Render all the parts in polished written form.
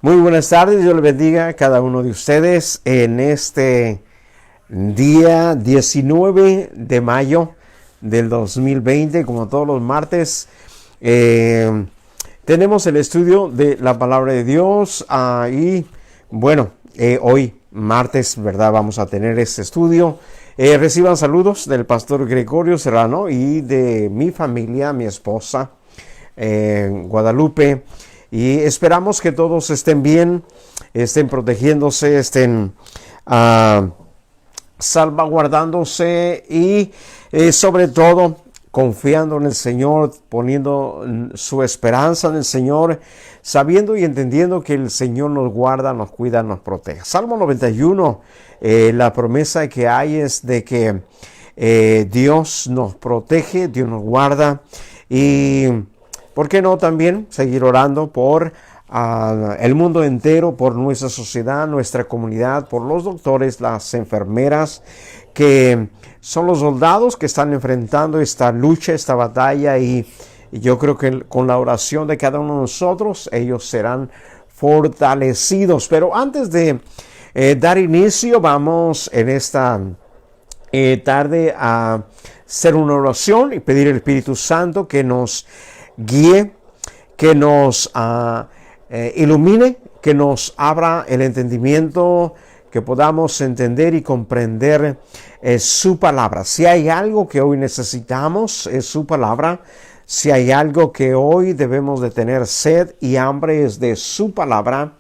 Muy buenas tardes, Dios les bendiga a cada uno de ustedes en este día 19 de mayo del 2020, como todos los martes. Tenemos el estudio de la palabra de Dios y bueno, hoy martes, ¿verdad? Vamos a tener este estudio. Reciban saludos del pastor Gregorio Serrano y de mi familia, mi esposa, Guadalupe. Y esperamos que todos estén bien, estén protegiéndose, estén salvaguardándose y sobre todo confiando en el Señor, poniendo su esperanza en el Señor, sabiendo y entendiendo que el Señor nos guarda, nos cuida, nos protege. Salmo 91, la promesa que hay es de que Dios nos protege, Dios nos guarda y ¿por qué no también seguir orando por el mundo entero, por nuestra sociedad, nuestra comunidad, por los doctores, las enfermeras, que son los soldados que están enfrentando esta lucha, esta batalla, y yo creo que con la oración de cada uno de nosotros, ellos serán fortalecidos. Pero antes de dar inicio, vamos en esta tarde a hacer una oración y pedir al Espíritu Santo que nos guíe, que nos ilumine, que nos abra el entendimiento, que podamos entender y comprender su palabra. Si hay algo que hoy necesitamos, es su palabra. Si hay algo que hoy debemos de tener sed y hambre, es de su palabra.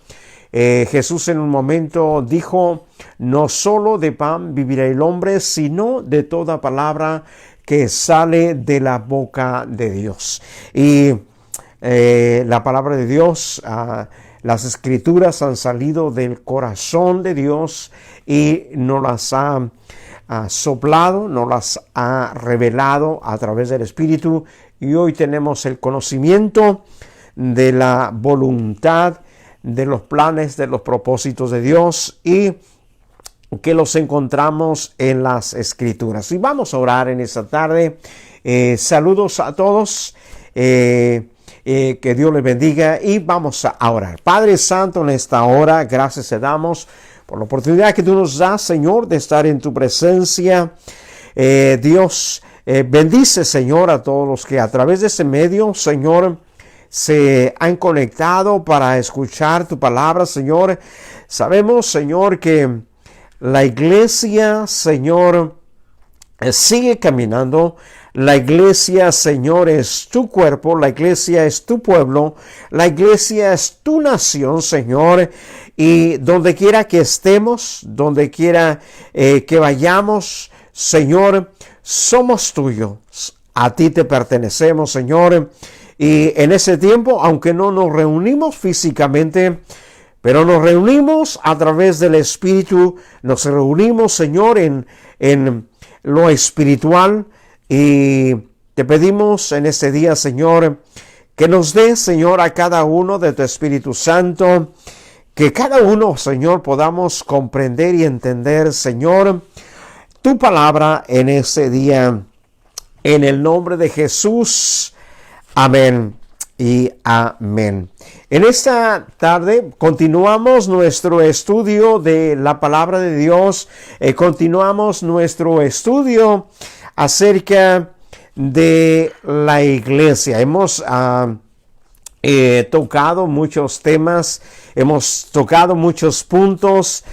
Jesús en un momento dijo, no solo de pan vivirá el hombre, sino de toda palabra que sale de la boca de Dios. Y la palabra de Dios, las escrituras han salido del corazón de Dios y nos las ha soplado, nos las ha revelado a través del Espíritu, y hoy tenemos el conocimiento de la voluntad, de los planes, de los propósitos de Dios, y que los encontramos en las escrituras. Y vamos a orar en esta tarde. Saludos a todos, que Dios les bendiga, y vamos a orar. Padre Santo, en esta hora, gracias te damos por la oportunidad que tú nos das, Señor, de estar en tu presencia. Dios, bendice, Señor, a todos los que a través de este medio, Señor, se han conectado para escuchar tu palabra, Señor. Sabemos, Señor, que la iglesia, Señor, sigue caminando. La iglesia, Señor, es tu cuerpo. La iglesia es tu pueblo. La iglesia es tu nación, Señor. Y donde quiera que estemos, donde quiera que vayamos, Señor, somos tuyos. A ti te pertenecemos, Señor. Y en ese tiempo, aunque no nos reunimos físicamente, pero nos reunimos a través del Espíritu, nos reunimos, Señor, en lo espiritual, y te pedimos en este día, Señor, que nos des, Señor, a cada uno de tu Espíritu Santo, que cada uno, Señor, podamos comprender y entender, Señor, tu palabra en este día, en el nombre de Jesús. Amén y amén. En esta tarde continuamos nuestro estudio de la palabra de Dios. Continuamos nuestro estudio acerca de la iglesia. Hemos tocado muchos temas, hemos tocado muchos puntos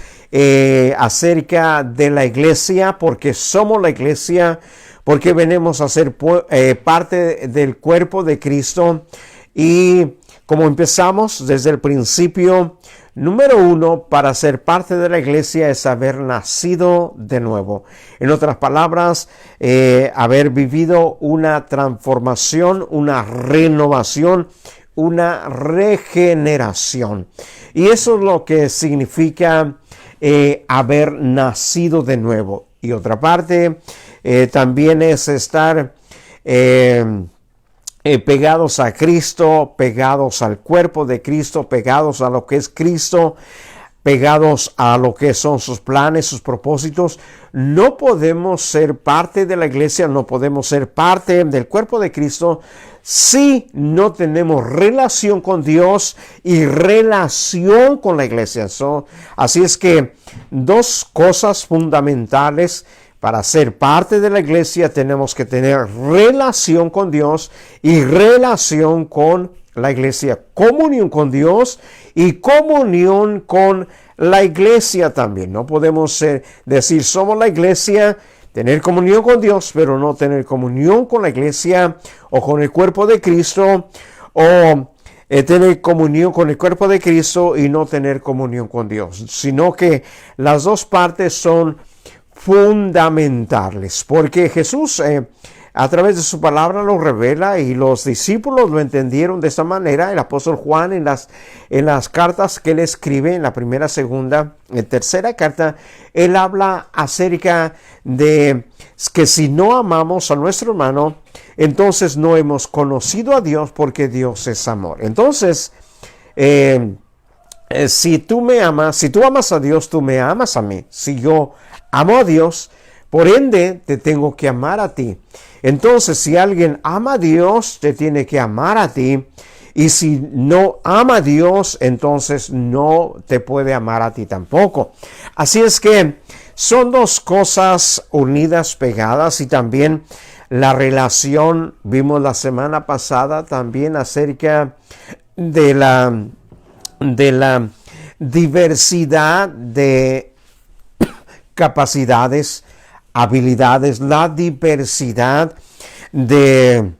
acerca de la iglesia, porque somos la iglesia, porque venimos a ser parte del cuerpo de Cristo. Y como empezamos desde el principio, número uno, para ser parte de la iglesia es haber nacido de nuevo. En otras palabras, haber vivido una transformación, una renovación, una regeneración. Y eso es lo que significa haber nacido de nuevo. Y otra parte también es estar pegados a Cristo, pegados al cuerpo de Cristo, pegados a lo que es Cristo, pegados a lo que son sus planes, sus propósitos. No podemos ser parte de la iglesia, no podemos ser parte del cuerpo de Cristo si no tenemos relación con Dios y relación con la iglesia. Así es que dos cosas fundamentales para ser parte de la iglesia: tenemos que tener relación con Dios y relación con la iglesia, comunión con Dios y comunión con la iglesia también. No podemos decir somos la iglesia, tener comunión con Dios, pero no tener comunión con la iglesia o con el cuerpo de Cristo, o tener comunión con el cuerpo de Cristo y no tener comunión con Dios, sino que las dos partes son fundamentales, porque Jesús a través de su palabra lo revela y los discípulos lo entendieron de esta manera. El apóstol Juan en las cartas que él escribe, en la primera, segunda y tercera carta, él habla acerca de que si no amamos a nuestro hermano, entonces no hemos conocido a Dios, porque Dios es amor. Entonces, si tú amas a Dios, tú me amas a mí. Si yo amo a Dios, por ende, te tengo que amar a ti. Entonces, si alguien ama a Dios, te tiene que amar a ti. Y si no ama a Dios, entonces no te puede amar a ti tampoco. Así es que son dos cosas unidas, pegadas. Y también la relación, vimos la semana pasada también acerca de la diversidad de capacidades, habilidades, la diversidad de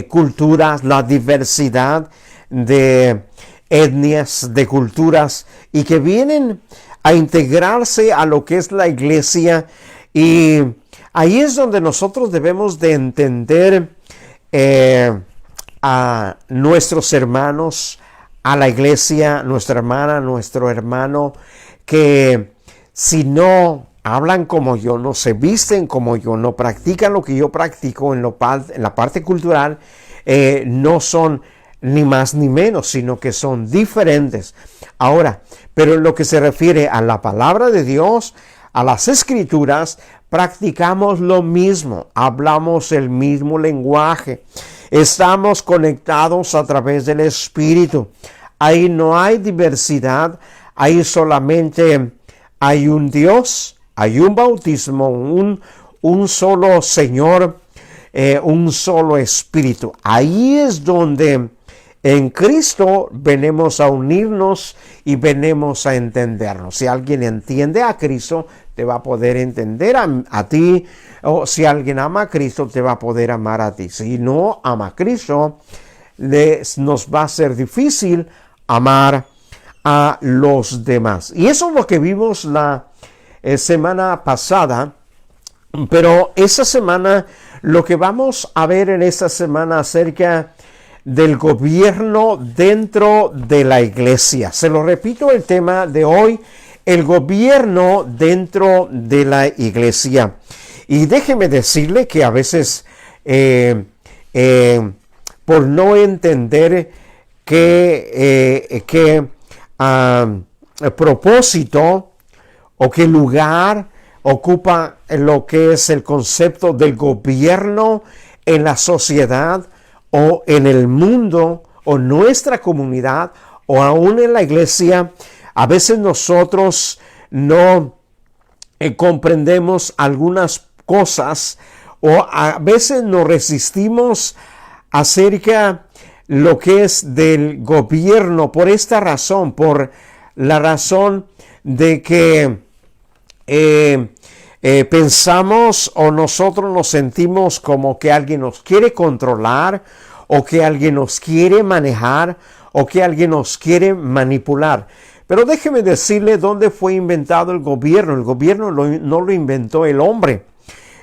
culturas, la diversidad de etnias, de culturas, y que vienen a integrarse a lo que es la iglesia. Y ahí es donde nosotros debemos de entender a nuestros hermanos, a la iglesia, nuestra hermana, nuestro hermano, que si no hablan como yo, no se visten como yo, no practican lo que yo practico en la parte cultural, no son ni más ni menos, sino que son diferentes. Ahora, pero en lo que se refiere a la palabra de Dios, a las escrituras, practicamos lo mismo, hablamos el mismo lenguaje, estamos conectados a través del Espíritu. Ahí no hay diversidad, ahí solamente hay un Dios, hay un bautismo, un solo Señor, un solo Espíritu. Ahí es donde en Cristo venimos a unirnos y venimos a entendernos. Si alguien entiende a Cristo, te va a poder entender a ti. O si alguien ama a Cristo, te va a poder amar a ti. Si no ama a Cristo, nos va a ser difícil amar a los demás. Y eso es lo que vimos la semana pasada. Pero esta semana, lo que vamos a ver en esta semana acerca del gobierno dentro de la iglesia. Se lo repito, el tema de hoy: el gobierno dentro de la iglesia. Y déjeme decirle que a veces, por no entender qué propósito o qué lugar ocupa lo que es el concepto del gobierno en la sociedad o en el mundo o nuestra comunidad o aún en la iglesia, a veces nosotros no comprendemos algunas cosas, o a veces nos resistimos acerca lo que es del gobierno por esta razón, por la razón de que pensamos o nosotros nos sentimos como que alguien nos quiere controlar, o que alguien nos quiere manejar, o que alguien nos quiere manipular. Pero déjeme decirle dónde fue inventado el gobierno. El gobierno no lo inventó el hombre.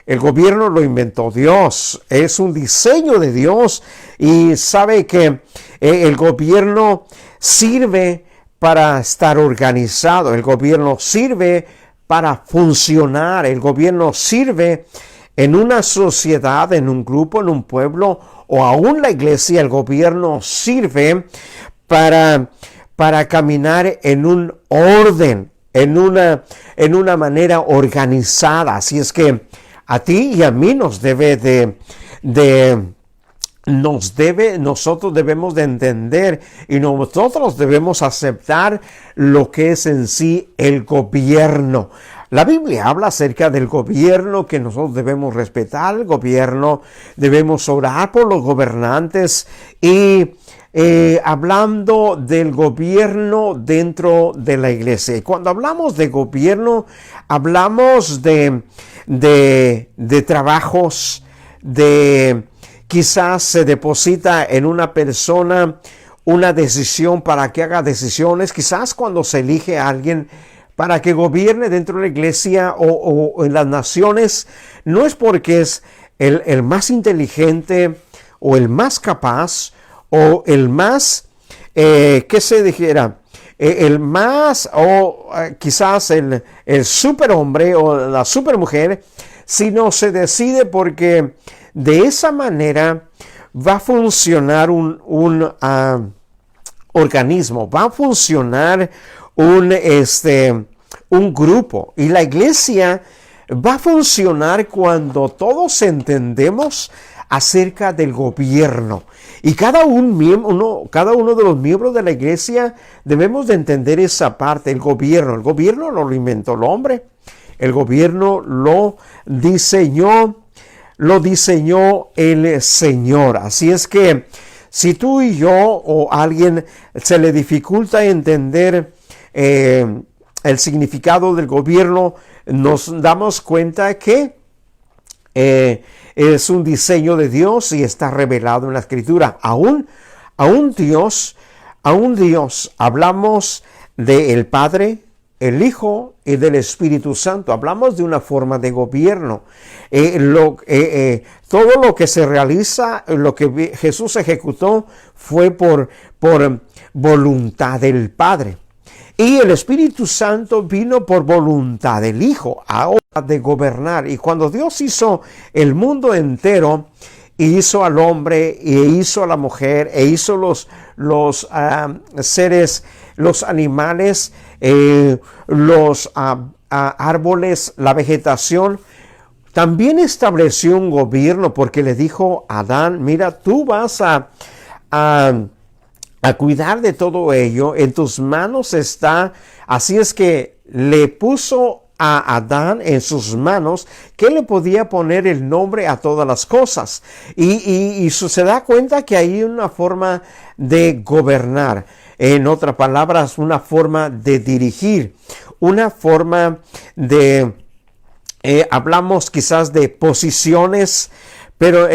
El gobierno lo inventó Dios. Es un diseño de Dios. Y sabe que el gobierno sirve para estar organizado. El gobierno sirve para funcionar. El gobierno sirve en una sociedad, en un grupo, en un pueblo o aún la iglesia. El gobierno sirve para para caminar en un orden, en una manera organizada. Así es que a ti y a mí nosotros debemos de entender y nosotros debemos aceptar lo que es en sí el gobierno. La Biblia habla acerca del gobierno, que nosotros debemos respetar el gobierno, debemos orar por los gobernantes y hablando del gobierno dentro de la iglesia. Y cuando hablamos de gobierno, hablamos de trabajos, quizás se deposita en una persona una decisión para que haga decisiones. Quizás cuando se elige a alguien para que gobierne dentro de la iglesia o en las naciones, no es porque es el más inteligente o el más capaz o el más, ¿qué se dijera? El más o quizás el superhombre o la supermujer, sino se decide porque de esa manera va a funcionar un organismo, va a funcionar un grupo, y la iglesia va a funcionar cuando todos entendemos acerca del gobierno. Y cada uno de los miembros de la iglesia debemos de entender esa parte, el gobierno. El gobierno lo inventó el hombre. El gobierno lo diseñó el Señor. Así es que si tú y yo o a alguien se le dificulta entender el significado del gobierno, nos damos cuenta que es un diseño de Dios y está revelado en la Escritura. Aún Dios, hablamos del Padre, el Hijo y del Espíritu Santo. Hablamos de una forma de gobierno. Todo lo que se realiza, lo que Jesús ejecutó, fue por voluntad del Padre. Y el Espíritu Santo vino por voluntad del Hijo, ahora de gobernar. Y cuando Dios hizo el mundo entero, hizo al hombre, e hizo a la mujer, e hizo los seres, los animales, los árboles, la vegetación, también estableció un gobierno, porque le dijo a Adán: mira, tú vas a cuidar de todo ello, en tus manos está. Así es que le puso a Adán en sus manos que le podía poner el nombre a todas las cosas, y se da cuenta que hay una forma de gobernar, en otras palabras, una forma de dirigir, una forma de hablamos quizás de posiciones, pero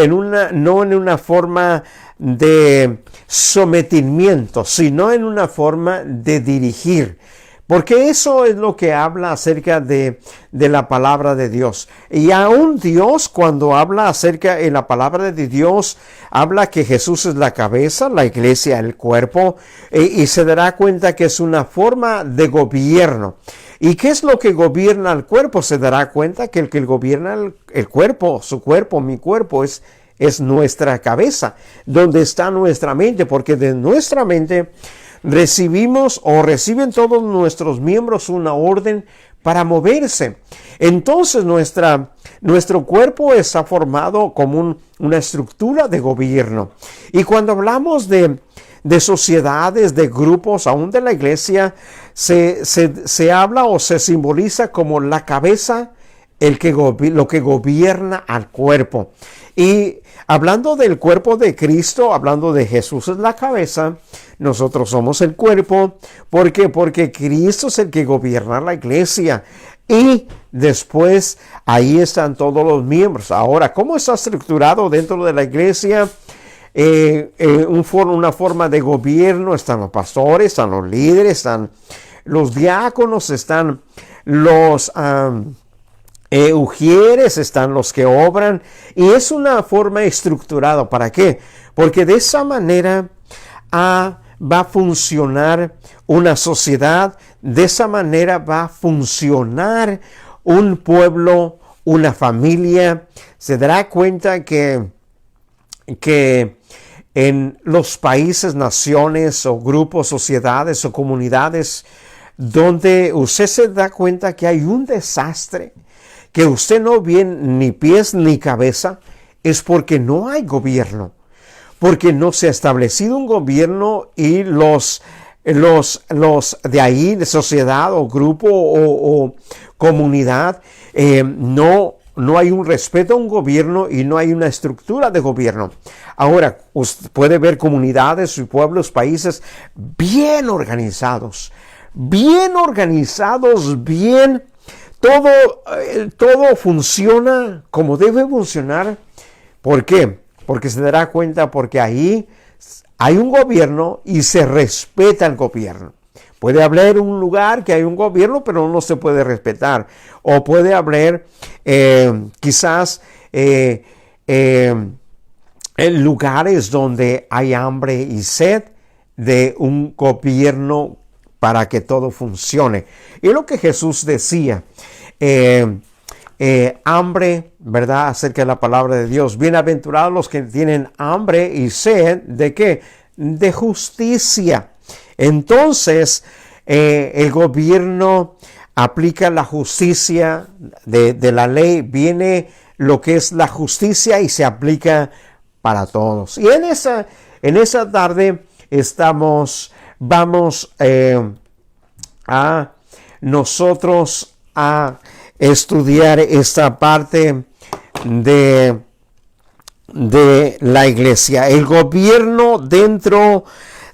no en una forma de sometimiento, sino en una forma de dirigir. Porque eso es lo que habla acerca de la palabra de Dios. Y aún Dios, cuando habla acerca de la palabra de Dios, habla que Jesús es la cabeza, la iglesia el cuerpo, y se dará cuenta que es una forma de gobierno. ¿Y qué es lo que gobierna el cuerpo? Se dará cuenta que el que gobierna el cuerpo, su cuerpo, mi cuerpo, es nuestra cabeza, donde está nuestra mente, porque de nuestra mente reciben todos nuestros miembros una orden para moverse. Entonces nuestro cuerpo está formado como una estructura de gobierno. Y cuando hablamos de sociedades, de grupos, aún de la iglesia, se habla o se simboliza como la cabeza, lo que gobierna al cuerpo. Y hablando del cuerpo de Cristo, hablando de Jesús es la cabeza, nosotros somos el cuerpo. ¿Por qué? Porque Cristo es el que gobierna la iglesia. Y después ahí están todos los miembros. Ahora, ¿cómo está estructurado dentro de la iglesia? Una forma de gobierno. Están los pastores, están los líderes, están los diáconos, están los ujieres, están los que obran, y es una forma estructurada. ¿Para qué? Porque de esa manera va a funcionar una sociedad, de esa manera va a funcionar un pueblo, una familia. Se dará cuenta que en los países, naciones o grupos, sociedades o comunidades donde usted se da cuenta que hay un desastre, que usted no ve ni pies ni cabeza, es porque no hay gobierno, porque no se ha establecido un gobierno y los de ahí, de sociedad o grupo o comunidad, no hay un respeto a un gobierno y no hay una estructura de gobierno. Ahora, usted puede ver comunidades y pueblos, países bien organizados, todo funciona como debe funcionar. ¿Por qué? Porque se dará cuenta, porque ahí hay un gobierno y se respeta el gobierno. Puede haber un lugar que hay un gobierno, pero no se puede respetar. O puede haber quizás en lugares donde hay hambre y sed de un gobierno para que todo funcione. Y lo que Jesús decía, hambre, ¿verdad? Acerca de la palabra de Dios. Bienaventurados los que tienen hambre y sed, ¿de qué? De justicia. Entonces, el gobierno aplica la justicia de la ley, viene lo que es la justicia y se aplica para todos. Y en esa tarde vamos a nosotros a estudiar esta parte de la iglesia, el gobierno dentro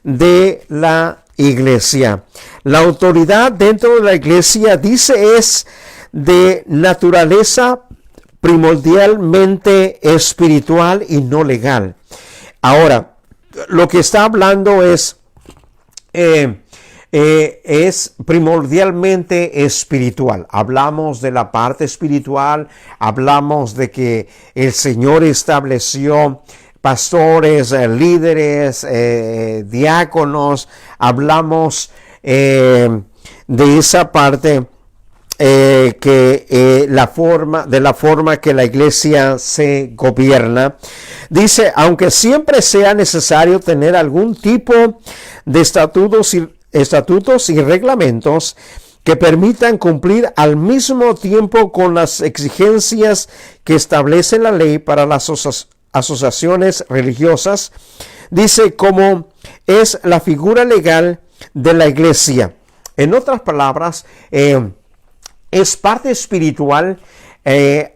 de la iglesia. La autoridad dentro de la iglesia, dice, es de naturaleza primordialmente espiritual y no legal. Ahora, lo que está hablando es primordialmente espiritual. Hablamos de la parte espiritual, hablamos de que el Señor estableció pastores, líderes, diáconos. Hablamos de esa parte de la forma que la iglesia se gobierna. Dice, aunque siempre sea necesario tener algún tipo de estatutos y reglamentos que permitan cumplir al mismo tiempo con las exigencias que establece la ley para las asociaciones religiosas, dice, como es la figura legal de la iglesia. En otras palabras, es parte espiritual,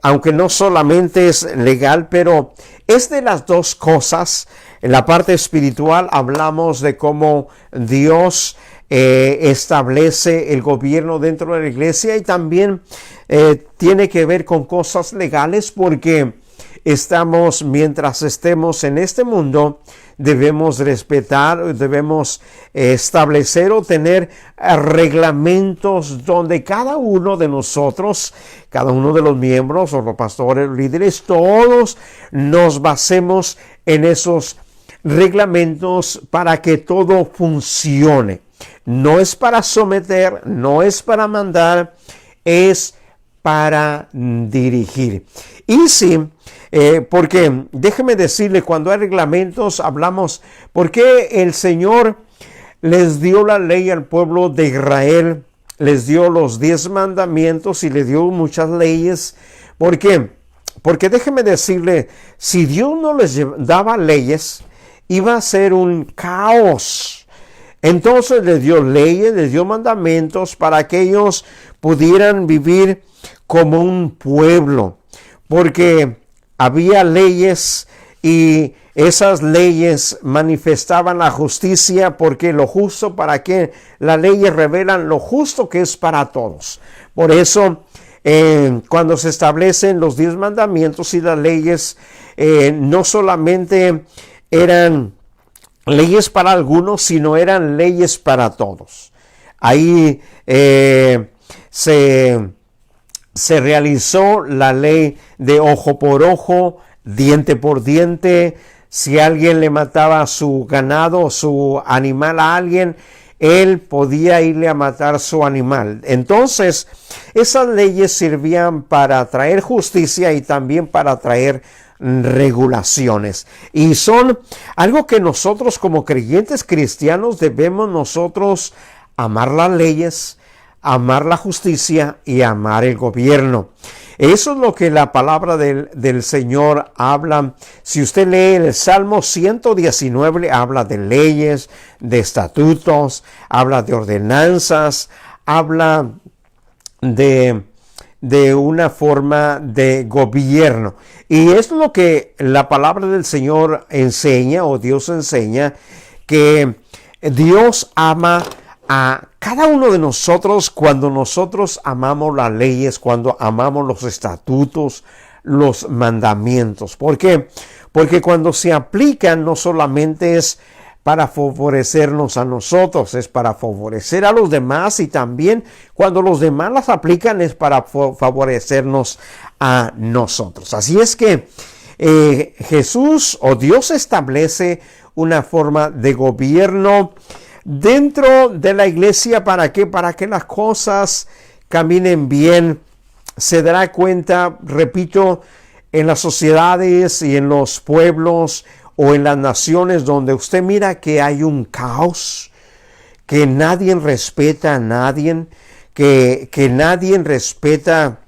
aunque no solamente es legal, pero es de las dos cosas. En la parte espiritual hablamos de cómo Dios establece el gobierno dentro de la iglesia, y también tiene que ver con cosas legales, porque mientras estemos en este mundo, debemos respetar, debemos establecer o tener reglamentos donde cada uno de nosotros, cada uno de los miembros o los pastores, líderes, todos nos basemos en esos reglamentos para que todo funcione. No es para someter, no es para mandar, es para dirigir. Y sí, porque déjeme decirle, cuando hay reglamentos hablamos, porque el Señor les dio la ley al pueblo de Israel, les dio los 10 mandamientos y le dio muchas leyes. ¿Por qué? Porque déjeme decirle, si Dios no les daba leyes, iba a ser un caos. Entonces les dio leyes, les dio mandamientos para que ellos pudieran vivir como un pueblo, porque había leyes y esas leyes manifestaban la justicia, porque lo justo, para que las leyes revelan lo justo que es para todos. Por eso, cuando se establecen los 10 mandamientos y las leyes, no solamente eran leyes para algunos, sino eran leyes para todos. Ahí se realizó la ley de ojo por ojo, diente por diente. Si alguien le mataba su ganado, su animal a alguien, él podía irle a matar su animal. Entonces, esas leyes servían para traer justicia y también para traer regulaciones. Y son algo que nosotros como creyentes cristianos debemos nosotros amar las leyes, amar la justicia y amar el gobierno. Eso es lo que la palabra del Señor habla. Si usted lee el Salmo 119, habla de leyes, de estatutos, habla de ordenanzas, habla de una forma de gobierno. Y es lo que la palabra del Señor enseña, o Dios enseña, que Dios ama a cada uno de nosotros cuando nosotros amamos las leyes, cuando amamos los estatutos, los mandamientos. ¿Por qué? Porque cuando se aplican no solamente es para favorecernos a nosotros, es para favorecer a los demás, y también cuando los demás las aplican es para favorecernos a nosotros. Así es que Jesús o Dios establece una forma de gobierno dentro de la iglesia. ¿Para qué? Para que las cosas caminen bien. Se dará cuenta, repito, en las sociedades y en los pueblos o en las naciones donde usted mira que hay un caos, que nadie respeta a nadie, que nadie respeta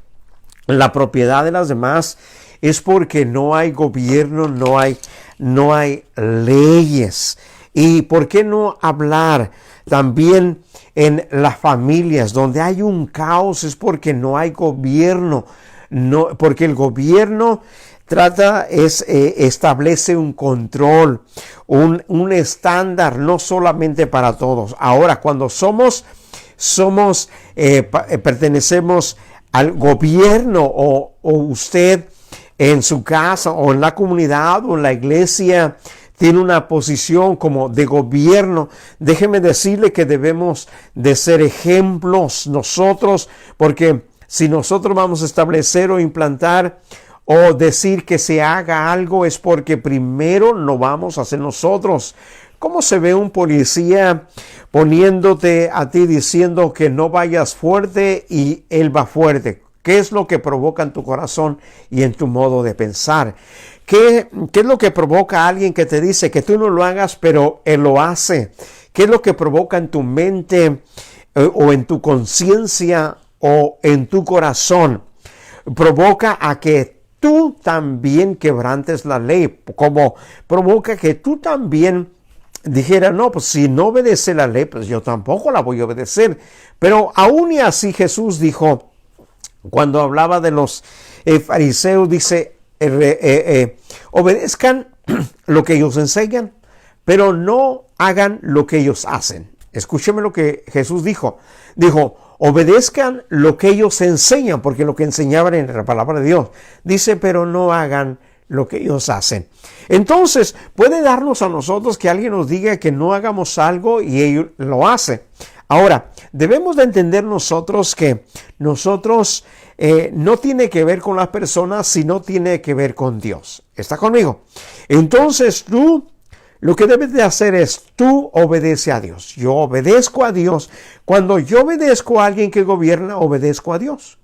la propiedad de las demás, es porque no hay gobierno, no hay leyes. ¿Y por qué no hablar también en las familias donde hay un caos? Es porque no hay gobierno, porque el gobierno establece un control, un estándar, no solamente para todos. Ahora, cuando pertenecemos al gobierno, o usted en su casa o en la comunidad o en la iglesia tiene una posición como de gobierno, déjeme decirle que debemos de ser ejemplos nosotros, porque si nosotros vamos a establecer o implantar o decir que se haga algo, es porque primero lo vamos a hacer nosotros. ¿Cómo se ve un policía poniéndote a ti diciendo que no vayas fuerte y él va fuerte? ¿Qué es lo que provoca en tu corazón y en tu modo de pensar? ¿Qué es lo que provoca a alguien que te dice que tú no lo hagas, pero él lo hace? ¿Qué es lo que provoca en tu mente o en tu conciencia o en tu corazón? Provoca a que tú también quebrantes la ley, como provoca que tú también dijera, no, pues si no obedece la ley, pues yo tampoco la voy a obedecer. Pero aún y así Jesús dijo, cuando hablaba de los fariseos, dice, obedezcan lo que ellos enseñan, pero no hagan lo que ellos hacen. Escúcheme lo que Jesús dijo. Dijo, obedezcan lo que ellos enseñan, porque lo que enseñaban en la palabra de Dios. Dice, pero no hagan lo que ellos hacen. Entonces, puede darnos a nosotros que alguien nos diga que no hagamos algo y ellos lo hacen. Ahora, debemos de entender nosotros que nosotros no tiene que ver con las personas, sino tiene que ver con Dios. ¿Está conmigo? Entonces tú, lo que debes de hacer es, tú obedece a Dios. Yo obedezco a Dios. Cuando yo obedezco a alguien que gobierna, obedezco a Dios.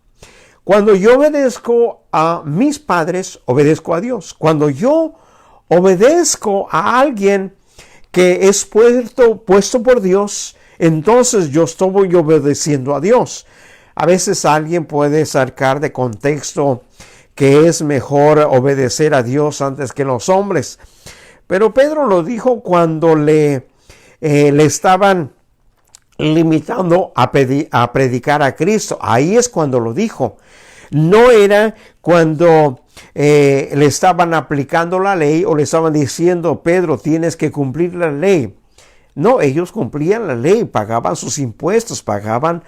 Cuando yo obedezco a mis padres, obedezco a Dios. Cuando yo obedezco a alguien que es puesto por Dios, entonces yo estoy obedeciendo a Dios. A veces alguien puede sacar de contexto que es mejor obedecer a Dios antes que los hombres. Pero Pedro lo dijo cuando le estaban limitando a predicar a Cristo. Ahí es cuando lo dijo. No era cuando le estaban aplicando la ley o le estaban diciendo, Pedro, tienes que cumplir la ley. No, ellos cumplían la ley, pagaban sus impuestos, pagaban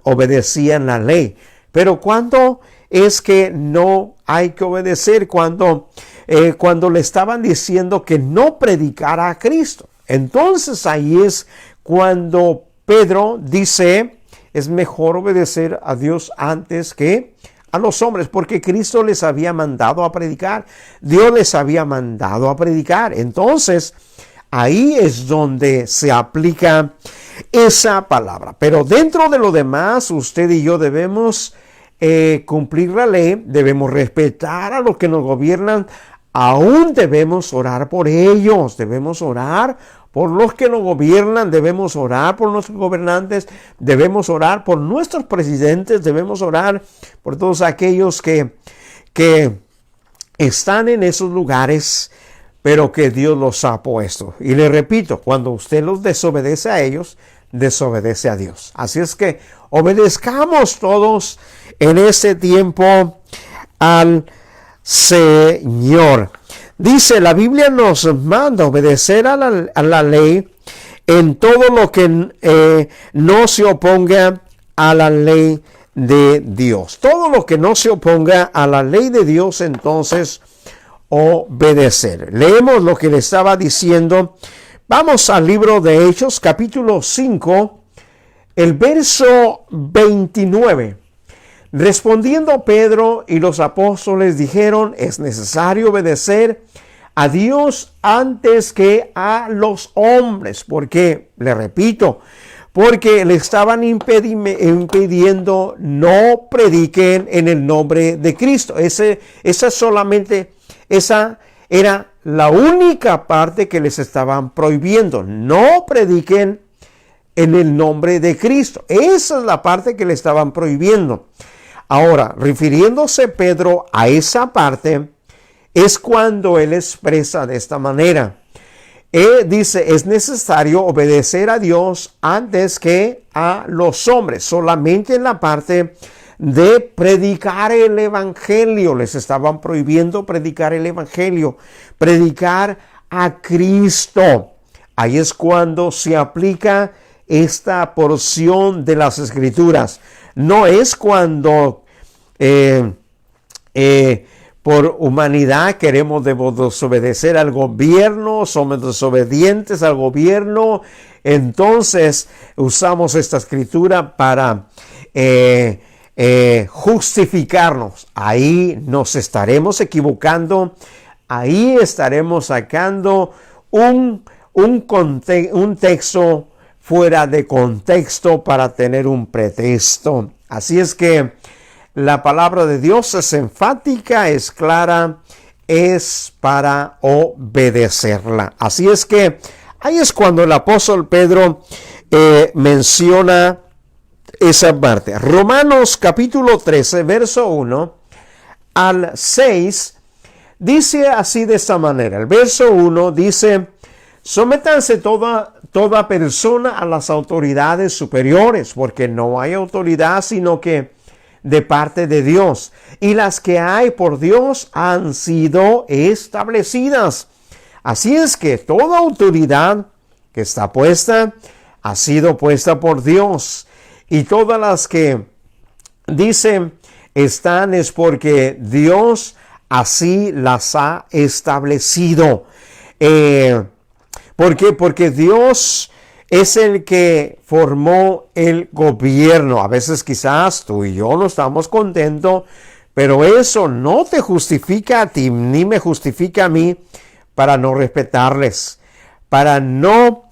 obedecían la ley. Pero ¿cuándo es que no hay que obedecer? Cuando le estaban diciendo que no predicara a Cristo. Entonces ahí es cuando Pedro dice, es mejor obedecer a Dios antes que a los hombres, porque Cristo les había mandado a predicar. Dios les había mandado a predicar. Entonces, ahí es donde se aplica esa palabra. Pero dentro de lo demás, usted y yo debemos cumplir la ley, debemos respetar a los que nos gobiernan, aún debemos orar por ellos, debemos orar por los que nos gobiernan, debemos orar por nuestros gobernantes, debemos orar por nuestros presidentes, debemos orar por todos aquellos que están en esos lugares, pero que Dios los ha puesto. Y le repito, cuando usted los desobedece a ellos, desobedece a Dios. Así es que obedezcamos todos en este tiempo al Señor. Dice, la Biblia nos manda obedecer a la ley en todo lo que no se oponga a la ley de Dios. Todo lo que no se oponga a la ley de Dios, entonces obedecer. Leemos lo que le estaba diciendo. Vamos al libro de Hechos, capítulo 5, el verso 29. Respondiendo Pedro y los apóstoles dijeron, es necesario obedecer a Dios antes que a los hombres. Porque, le repito, porque le estaban impidiendo no prediquen en el nombre de Cristo. Esa era la única parte que les estaban prohibiendo. No prediquen en el nombre de Cristo. Esa es la parte que le estaban prohibiendo. Ahora, refiriéndose Pedro a esa parte, es cuando él expresa de esta manera. Él dice, es necesario obedecer a Dios antes que a los hombres. Solamente en la parte de predicar el evangelio. Les estaban prohibiendo predicar el evangelio. Predicar a Cristo. Ahí es cuando se aplica esta porción de las Escrituras. No es cuando por humanidad queremos desobedecer al gobierno, somos desobedientes al gobierno, entonces usamos esta escritura para justificarnos. Ahí nos estaremos equivocando, ahí estaremos sacando un texto fuera de contexto para tener un pretexto. Así es que la palabra de Dios es enfática, es clara, es para obedecerla. Así es que ahí es cuando el apóstol Pedro menciona esa parte. Romanos capítulo 13, verso 1 al 6, dice así de esta manera. El verso 1 dice, sométanse toda persona a las autoridades superiores, porque no hay autoridad sino que de parte de Dios, y las que hay por Dios han sido establecidas. Así es que toda autoridad que está puesta ha sido puesta por Dios, y todas las que dicen están es porque Dios así las ha establecido. ¿Por qué? Porque Dios es el que formó el gobierno. A veces quizás tú y yo no estamos contentos, pero eso no te justifica a ti, ni me justifica a mí para no respetarles, para no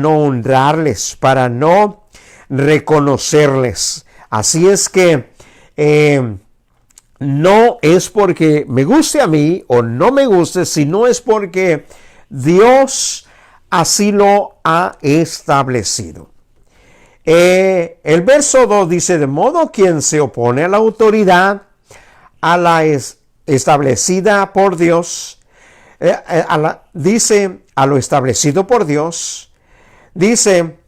honrarles, para no reconocerles. Así es que no es porque me guste a mí o no me guste, sino es porque Dios así lo ha establecido. El verso 2 dice, de modo quien se opone a la autoridad, a la establecida por Dios, dice a lo establecido por Dios, dice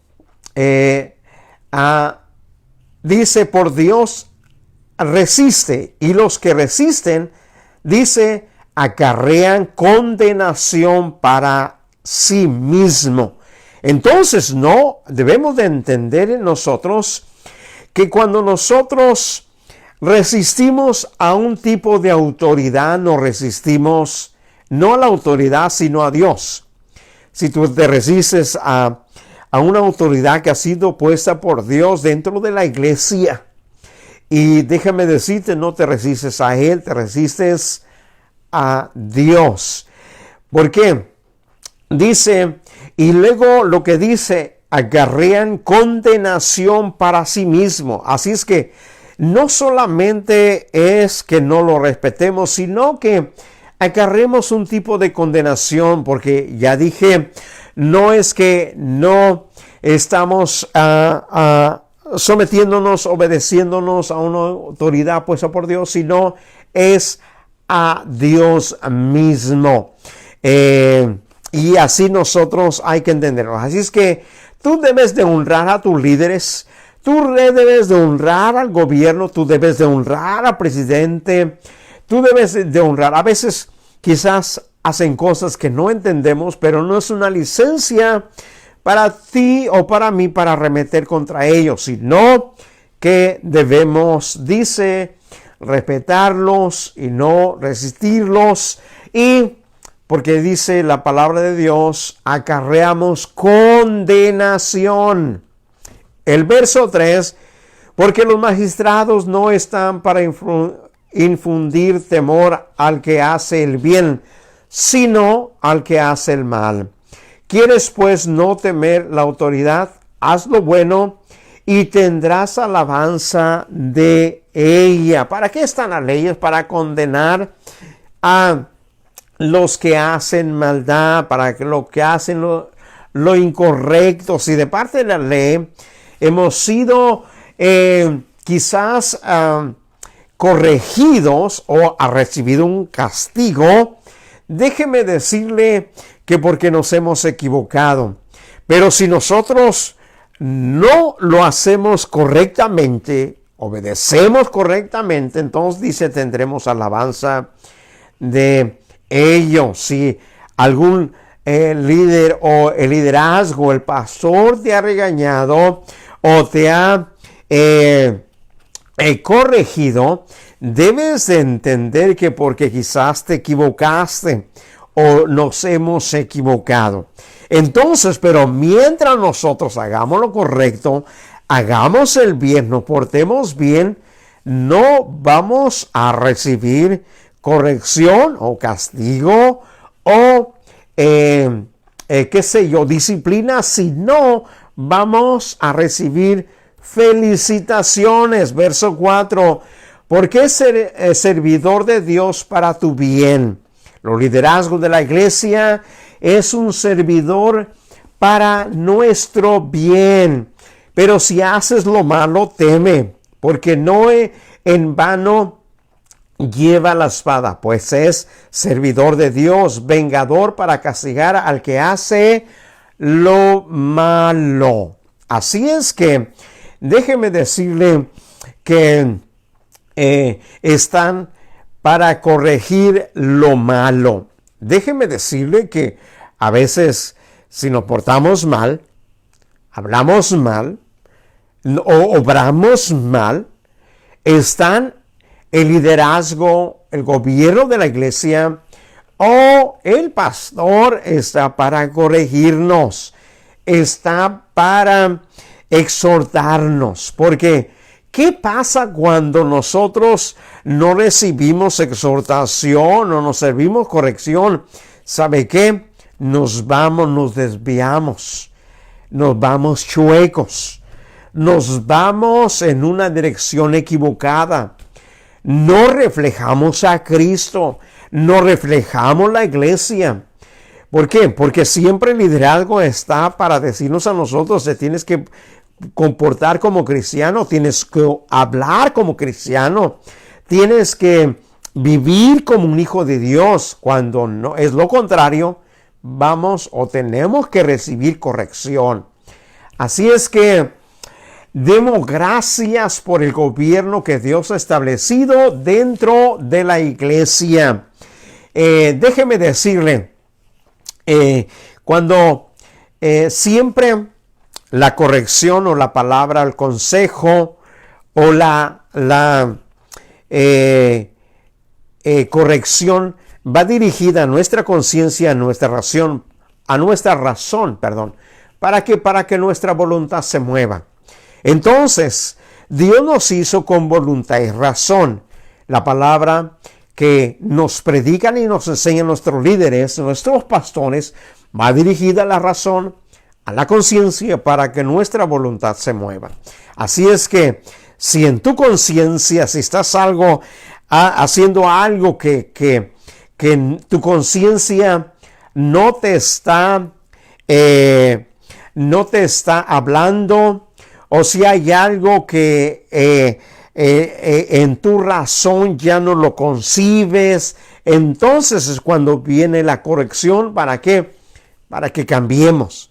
por Dios resiste, y los que resisten, dice, acarrean condenación para sí mismo. Entonces no debemos de entender en nosotros que cuando nosotros resistimos a un tipo de autoridad, no resistimos no a la autoridad sino a Dios. Si tú te resistes a una autoridad que ha sido puesta por Dios dentro de la iglesia, y déjame decirte, no te resistes a Él, te resistes a Dios. ¿Por qué? dice, y luego lo que dice, acarrean condenación para sí mismo. Así es que no solamente es que no lo respetemos, sino que acarreemos un tipo de condenación, porque ya dije, no es que no estamos sometiéndonos, obedeciéndonos a una autoridad puesta por Dios, sino es a Dios mismo. Y así nosotros hay que entenderlo. Así es que tú debes de honrar a tus líderes, tú debes de honrar al gobierno, tú debes de honrar al presidente, tú debes de honrar. A veces quizás hacen cosas que no entendemos, pero no es una licencia para ti o para mí para arremeter contra ellos, sino que debemos, dice, respetarlos y no resistirlos. Y porque dice la palabra de Dios, acarreamos condenación. El verso 3, porque los magistrados no están para infundir temor al que hace el bien, sino al que hace el mal. ¿Quieres pues no temer la autoridad? Haz lo bueno y tendrás alabanza de ella. ¿Para qué están las leyes? Para condenar a los que hacen maldad, para que lo que hacen lo incorrecto. Si de parte de la ley hemos sido quizás corregidos o ha recibido un castigo, déjeme decirle que porque nos hemos equivocado. Pero si nosotros no lo hacemos correctamente, obedecemos correctamente, entonces dice, tendremos alabanza de ellos. Si algún líder o el liderazgo, el pastor te ha regañado o te ha corregido, debes de entender que porque quizás te equivocaste o nos hemos equivocado. Entonces, pero mientras nosotros hagamos lo correcto, hagamos el bien, nos portemos bien, no vamos a recibir corrección o castigo o qué sé yo, disciplina, sino vamos a recibir felicitaciones. Verso 4, porque es servidor de Dios para tu bien. Los liderazgos de la iglesia es un servidor para nuestro bien. Pero si haces lo malo, teme, porque no en vano lleva la espada, pues es servidor de Dios, vengador para castigar al que hace lo malo. Así es que déjeme decirle que están para corregir lo malo. Déjeme decirle que a veces si nos portamos mal, hablamos mal o obramos mal, están el liderazgo, el gobierno de la iglesia o el pastor está para corregirnos, está para exhortarnos. Porque ¿qué pasa cuando nosotros no recibimos exhortación o no servimos corrección? ¿Sabe qué? Nos desviamos, nos vamos chuecos, nos vamos en una dirección equivocada. No reflejamos a Cristo, no reflejamos la iglesia. ¿Por qué? Porque siempre el liderazgo está para decirnos a nosotros, te tienes que comportar como cristiano, tienes que hablar como cristiano, tienes que vivir como un hijo de Dios. Cuando no es lo contrario, vamos o tenemos que recibir corrección. Así es que demos gracias por el gobierno que Dios ha establecido dentro de la iglesia. Déjeme decirle, cuando siempre la corrección o la palabra, el consejo o la corrección va dirigida a nuestra conciencia, a nuestra razón, ¿para qué? Para que nuestra voluntad se mueva. Entonces, Dios nos hizo con voluntad y razón. La palabra que nos predican y nos enseñan nuestros líderes, nuestros pastores, va dirigida a la razón, a la conciencia, para que nuestra voluntad se mueva. Así es que si en tu conciencia, si estás haciendo algo que en tu conciencia no te está hablando, o si hay algo que en tu razón ya no lo concibes, entonces es cuando viene la corrección. ¿Para qué? Para que cambiemos.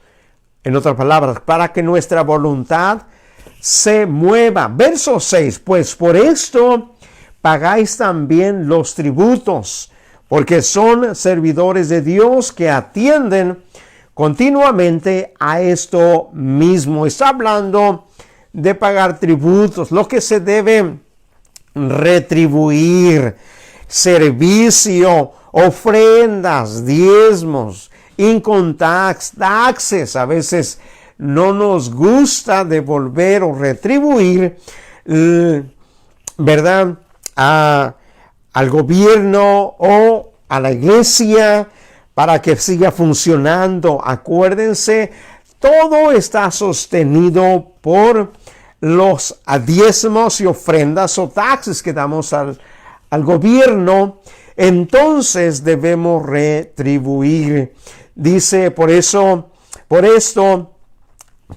En otras palabras, para que nuestra voluntad se mueva. Verso 6, pues por esto pagáis también los tributos, porque son servidores de Dios que atienden continuamente a esto mismo. Está hablando de pagar tributos, lo que se debe retribuir, servicio, ofrendas, diezmos, income tax, taxes. A veces no nos gusta devolver o retribuir, ¿verdad?, al gobierno o a la iglesia para que siga funcionando. Acuérdense, todo está sostenido por los diezmos y ofrendas o taxes que damos al gobierno. Entonces debemos retribuir. Dice, por esto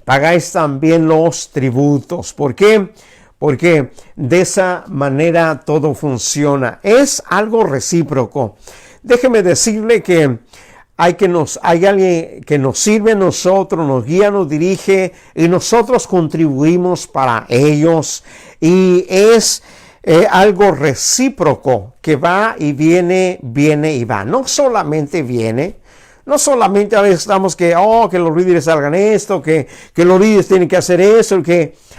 pagáis también los tributos. ¿Por qué? Porque de esa manera todo funciona. Es algo recíproco. Déjeme decirle que hay alguien que nos sirve a nosotros, nos guía, nos dirige, y nosotros contribuimos para ellos. Y es algo recíproco que va y viene, viene y va. No solamente viene, no solamente a veces estamos que los líderes hagan esto, que los líderes tienen que hacer eso,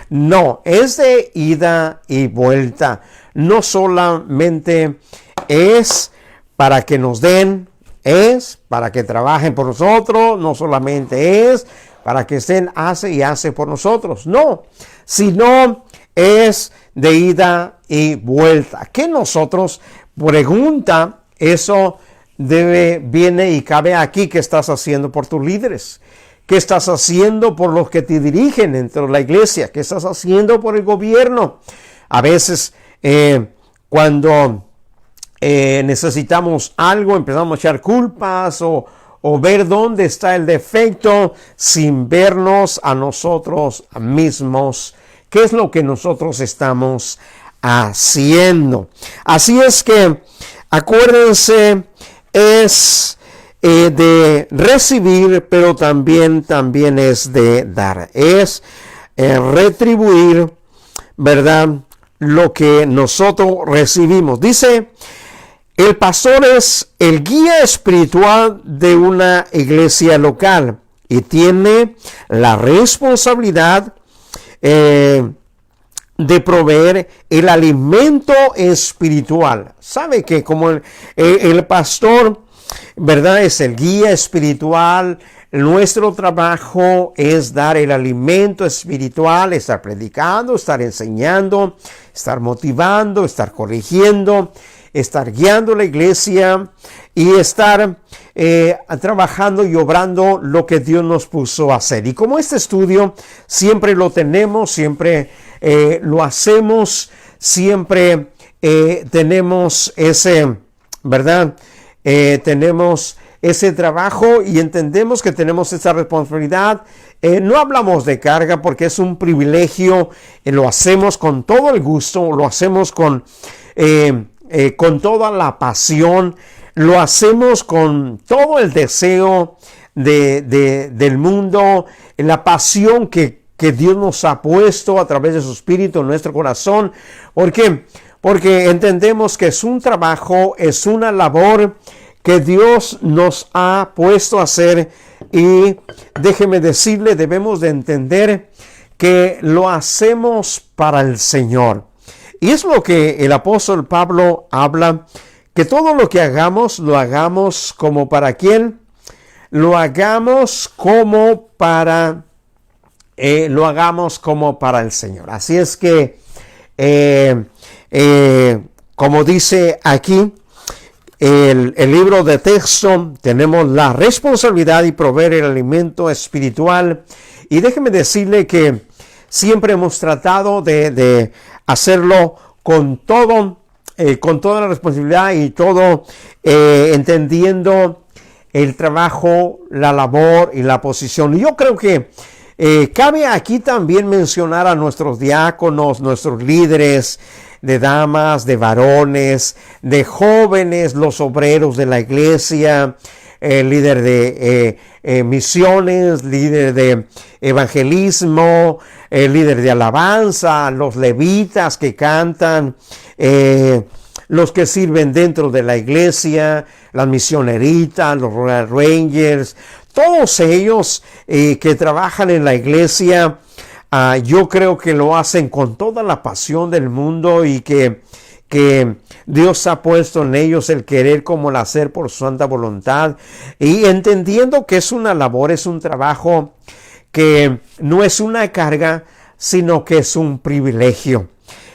no, es de ida y vuelta. No solamente es para que nos den, es para que trabajen por nosotros, no solamente es para que estén hace por nosotros, no, sino es de ida y vuelta. Que nosotros, pregunta, eso viene y cabe aquí. ¿Qué estás haciendo por tus líderes? ¿Qué estás haciendo por los que te dirigen dentro de la iglesia? ¿Qué estás haciendo por el gobierno? A veces cuando necesitamos algo, empezamos a echar culpas o ver dónde está el defecto sin vernos a nosotros mismos. ¿Qué es lo que nosotros estamos haciendo? Así es que acuérdense, es de recibir, pero también es de dar. Es retribuir, ¿verdad?, lo que nosotros recibimos. Dice, el pastor es el guía espiritual de una iglesia local y tiene la responsabilidad de proveer el alimento espiritual. Sabe que como el pastor, ¿verdad?, es el guía espiritual, nuestro trabajo es dar el alimento espiritual, estar predicando, estar enseñando, estar motivando, estar corrigiendo, estar guiando la iglesia y estar trabajando y obrando lo que Dios nos puso a hacer. Y como este estudio siempre lo tenemos, siempre lo hacemos, siempre tenemos ese, ¿verdad?, tenemos ese trabajo y entendemos que tenemos esa responsabilidad. No hablamos de carga porque es un privilegio, lo hacemos con todo el gusto, lo hacemos con toda la pasión, lo hacemos con todo el deseo del mundo, la pasión que Dios nos ha puesto a través de su Espíritu en nuestro corazón. ¿Por qué? Porque entendemos que es un trabajo, es una labor que Dios nos ha puesto a hacer, y déjeme decirle, debemos de entender que lo hacemos para el Señor. Y es lo que el apóstol Pablo habla, que todo lo que hagamos, lo hagamos como para ¿quién? Lo hagamos como para el Señor. Así es que, como dice aquí, el libro de texto, tenemos la responsabilidad de proveer el alimento espiritual. Y déjeme decirle que siempre hemos tratado de hacerlo con todo, con toda la responsabilidad y todo entendiendo el trabajo, la labor y la posición. Y yo creo que cabe aquí también mencionar a nuestros diáconos, nuestros líderes de damas, de varones, de jóvenes, los obreros de la iglesia, líder de misiones, líder de evangelismo, líder de alabanza, los levitas que cantan, los que sirven dentro de la iglesia, las misioneritas, los Royal Rangers, todos ellos que trabajan en la iglesia, yo creo que lo hacen con toda la pasión del mundo y que Dios ha puesto en ellos el querer como el hacer por su santa voluntad, y entendiendo que es una labor, es un trabajo que no es una carga, sino que es un privilegio.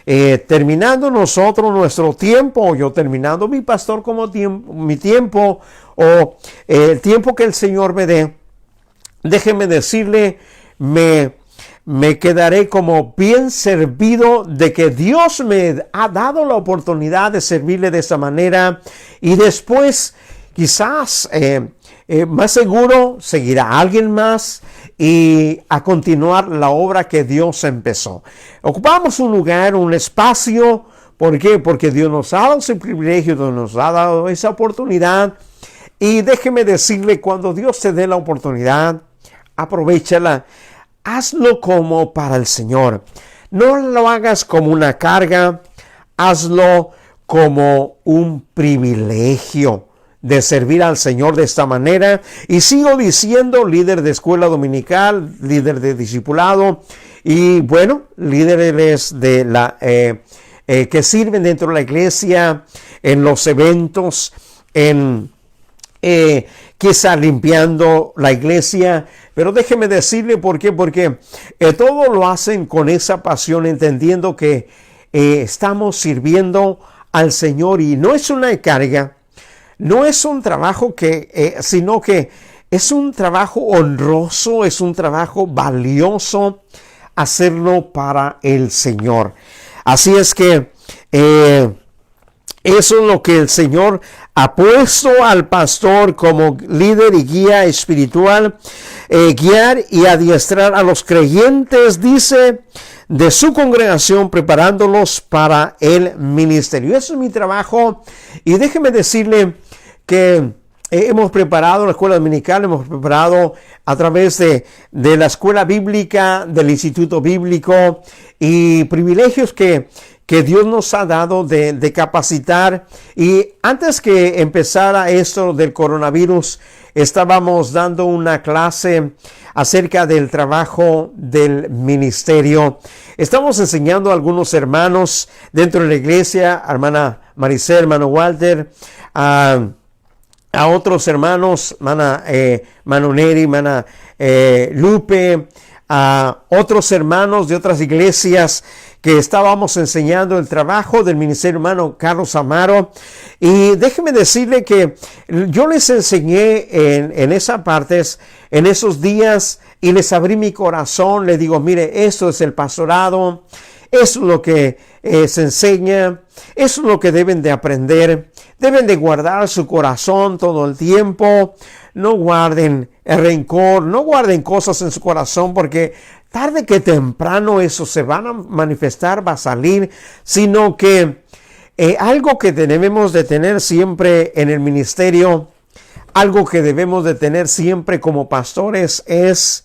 Terminando nosotros nuestro tiempo, yo terminando mi pastor como mi tiempo, o el tiempo que el Señor me dé, déjeme decirle, me quedaré como bien servido de que Dios me ha dado la oportunidad de servirle de esa manera, y después quizás más seguro seguirá alguien más y a continuar la obra que Dios empezó. Ocupamos un lugar, un espacio. ¿Por qué? Porque Dios nos ha dado ese privilegio, Dios nos ha dado esa oportunidad. Y déjeme decirle, cuando Dios te dé la oportunidad, aprovéchala. Hazlo como para el Señor. No lo hagas como una carga, hazlo como un privilegio de servir al Señor de esta manera. Y sigo diciendo, líder de escuela dominical, líder de discipulado y bueno, líderes de la que sirven dentro de la iglesia, en los eventos, en quizá limpiando la iglesia. Pero déjeme decirle por qué, porque todo lo hacen con esa pasión, entendiendo que estamos sirviendo al Señor, y no es una carga, no es un trabajo sino que es un trabajo honroso, es un trabajo valioso hacerlo para el Señor. Así es que eso es lo que el Señor ha puesto al pastor como líder y guía espiritual, guiar y adiestrar a los creyentes, dice, de su congregación, preparándolos para el ministerio. Eso es mi trabajo, y déjeme decirle que hemos preparado la escuela dominical, hemos preparado a través de la escuela bíblica, del instituto bíblico, y privilegios que Dios nos ha dado de capacitar. Y antes que empezara esto del coronavirus, estábamos dando una clase acerca del trabajo del ministerio. Estamos enseñando a algunos hermanos dentro de la iglesia, hermana Maricel, hermano Walter, a otros hermanos, hermana Neri, hermana Lupe, a otros hermanos de otras iglesias que estábamos enseñando el trabajo del ministerio, hermano Carlos Amaro. Y déjeme decirle que yo les enseñé en esas partes, en esos días, y les abrí mi corazón. Les digo, mire, esto es el pastorado, eso es lo que se enseña, eso es lo que deben de aprender. Deben de guardar su corazón todo el tiempo. No guarden el rencor, no guarden cosas en su corazón, porque tarde que temprano eso se van a manifestar, va a salir. Sino que algo que debemos de tener siempre en el ministerio, algo que debemos de tener siempre como pastores, es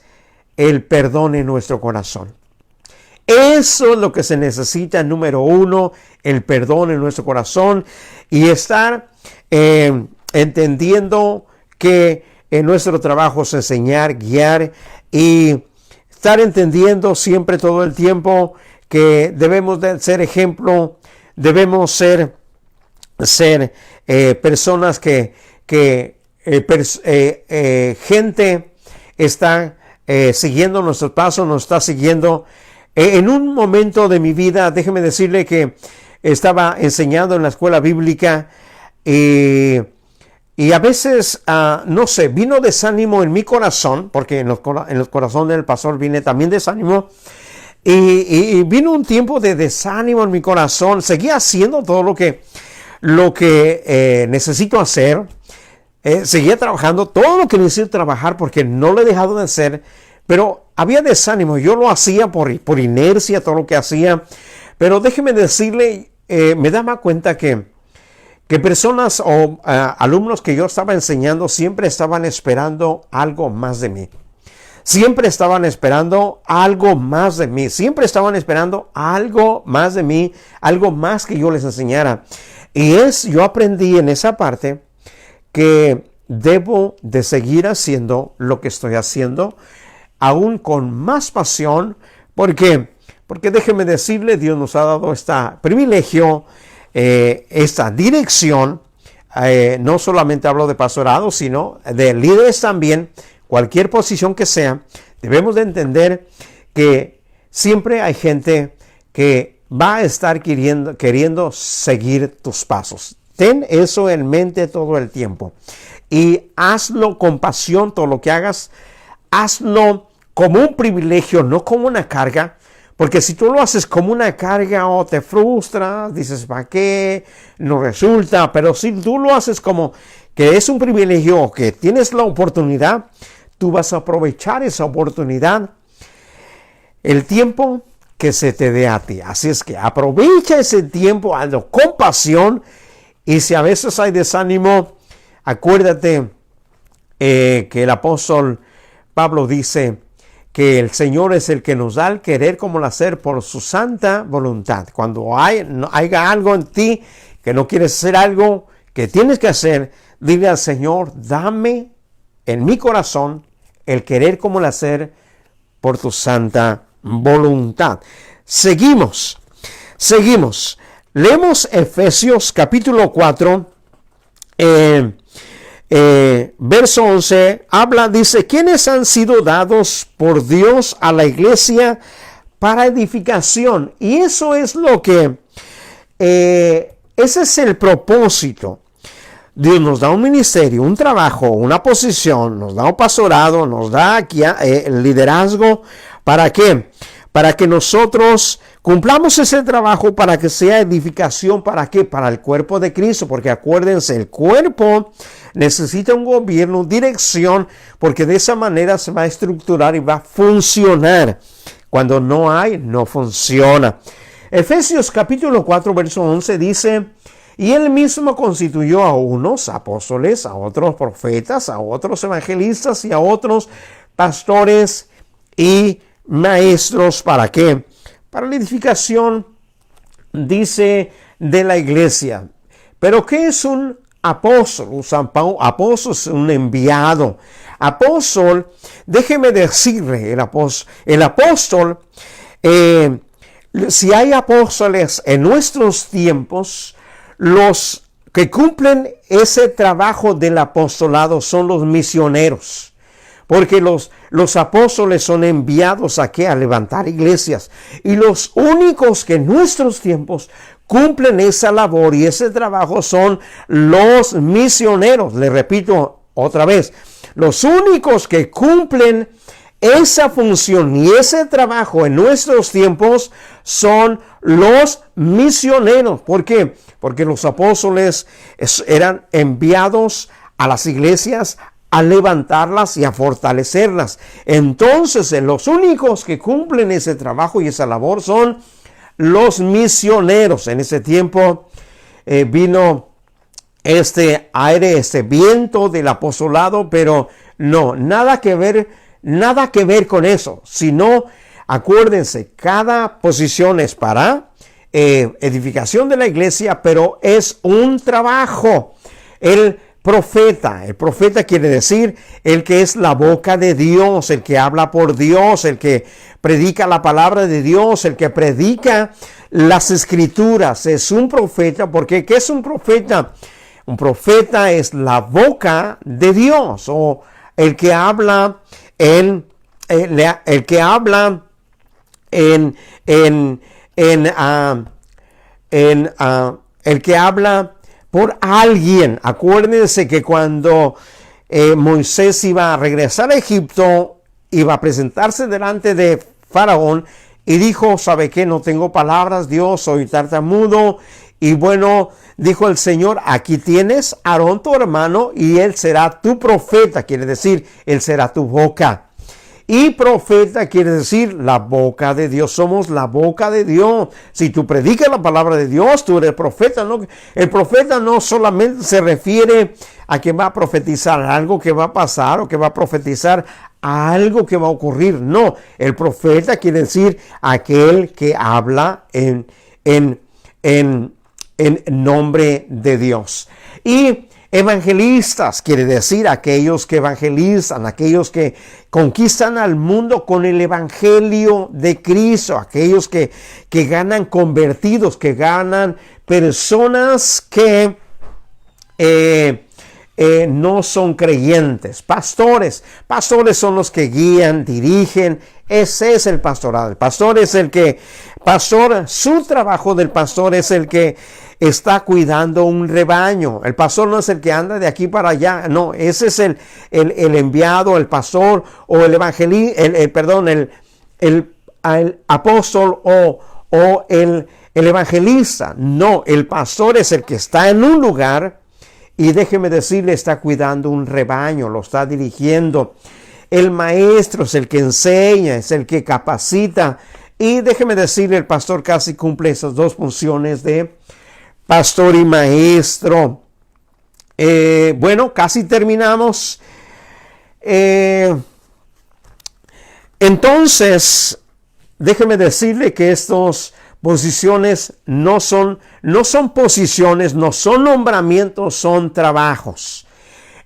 el perdón en nuestro corazón. Eso es lo que se necesita, número uno, el perdón en nuestro corazón, y estar entendiendo que en nuestro trabajo es enseñar, guiar, y estar entendiendo siempre todo el tiempo que debemos de ser ejemplo, debemos ser personas que gente está siguiendo nuestros pasos, nos está siguiendo. En un momento de mi vida, déjeme decirle que estaba enseñando en la escuela bíblica, Y a veces, no sé, vino desánimo en mi corazón, porque en el corazón del pastor viene también desánimo. Y vino un tiempo de desánimo en mi corazón. Seguía haciendo todo lo que necesito hacer. Seguía trabajando todo lo que necesito trabajar porque no lo he dejado de hacer. Pero había desánimo. Yo lo hacía por inercia, todo lo que hacía. Pero déjeme decirle, me daba cuenta que personas o alumnos que yo estaba enseñando siempre estaban esperando algo más de mí. Siempre estaban esperando algo más de mí. Siempre estaban esperando algo más de mí, algo más que yo les enseñara. Y yo aprendí en esa parte que debo de seguir haciendo lo que estoy haciendo, aún con más pasión. ¿Por qué? Porque déjeme decirle, Dios nos ha dado este privilegio, esta dirección. No solamente hablo de pastorado, sino de líderes también. Cualquier posición que sea, debemos de entender que siempre hay gente que va a estar queriendo seguir tus pasos. Ten eso en mente todo el tiempo. Y hazlo con pasión, todo lo que hagas, hazlo como un privilegio, no como una carga. Porque si tú lo haces como una carga o te frustras, dices, ¿para qué? No resulta. Pero si tú lo haces como que es un privilegio, que tienes la oportunidad, tú vas a aprovechar esa oportunidad el tiempo que se te dé a ti. Así es que aprovecha ese tiempo, hazlo con pasión. Y si a veces hay desánimo, acuérdate que el apóstol Pablo dice que el Señor es el que nos da el querer como el hacer por su santa voluntad. Cuando haya algo en ti que no quieres hacer algo que tienes que hacer, dile al Señor, dame en mi corazón el querer como el hacer por tu santa voluntad. Seguimos. Leemos Efesios capítulo 4, verso 11. Dice, ¿quiénes han sido dados por Dios a la iglesia para edificación? Y eso es lo que, ese es el propósito. Dios nos da un ministerio, un trabajo, una posición, nos da un pastorado, nos da aquí el liderazgo. ¿Para qué? Para que nosotros cumplamos ese trabajo, para que sea edificación. ¿Para qué? Para el cuerpo de Cristo. Porque acuérdense, el cuerpo necesita un gobierno, dirección, porque de esa manera se va a estructurar y va a funcionar. Cuando no funciona. Efesios capítulo 4, verso 11 dice, y él mismo constituyó a unos apóstoles, a otros profetas, a otros evangelistas y a otros pastores y maestros. ¿Para qué? Para la edificación, dice, de la iglesia. Pero ¿qué es un apóstol? Apóstol es un enviado. Apóstol, déjeme decirle, el apóstol, si hay apóstoles en nuestros tiempos, los que cumplen ese trabajo del apostolado son los misioneros. Porque los apóstoles son enviados aquí a levantar iglesias. Y los únicos que en nuestros tiempos cumplen esa labor y ese trabajo son los misioneros. Le repito otra vez, los únicos que cumplen esa función y ese trabajo en nuestros tiempos son los misioneros. ¿Por qué? Porque los apóstoles eran enviados a las iglesias a levantarlas y a fortalecerlas. Entonces, los únicos que cumplen ese trabajo y esa labor son los misioneros. En ese tiempo vino este aire, este viento del apostolado, pero no, nada que ver con eso, sino, acuérdense, cada posición es para edificación de la iglesia, pero es un trabajo. El profeta quiere decir el que es la boca de Dios, el que habla por Dios, el que predica la palabra de Dios, el que predica las escrituras. Es un profeta, porque ¿qué es un profeta? Un profeta es la boca de Dios, o el que habla el que habla por alguien. Acuérdense que cuando Moisés iba a regresar a Egipto, iba a presentarse delante de Faraón y dijo, ¿sabe qué? No tengo palabras, Dios, soy tartamudo. Y bueno, dijo el Señor, aquí tienes a Aarón tu hermano y él será tu profeta, quiere decir, él será tu boca. Y profeta quiere decir la boca de Dios, somos la boca de Dios. Si tú predicas la palabra de Dios, tú eres profeta, ¿no? El profeta no solamente se refiere a que va a profetizar algo que va a pasar o que va a profetizar algo que va a ocurrir. No, el profeta quiere decir aquel que habla en nombre de Dios. Y evangelistas quiere decir aquellos que evangelizan, aquellos que conquistan al mundo con el evangelio de Cristo, aquellos que ganan convertidos, que ganan personas que no son creyentes. Pastores son los que guían, dirigen. Ese es el pastorado. El pastor es el que, su trabajo del pastor es el que está cuidando un rebaño. El pastor no es el que anda de aquí para allá. No, ese es el enviado, el pastor o el evangelista, el apóstol o el evangelista. No, el pastor es el que está en un lugar y déjeme decirle, está cuidando un rebaño, lo está dirigiendo. El maestro es el que enseña, es el que capacita. Y déjeme decirle, el pastor casi cumple esas dos funciones de pastor y maestro. Bueno, casi terminamos. Entonces, déjeme decirle que estas posiciones no son posiciones, no son nombramientos, son trabajos.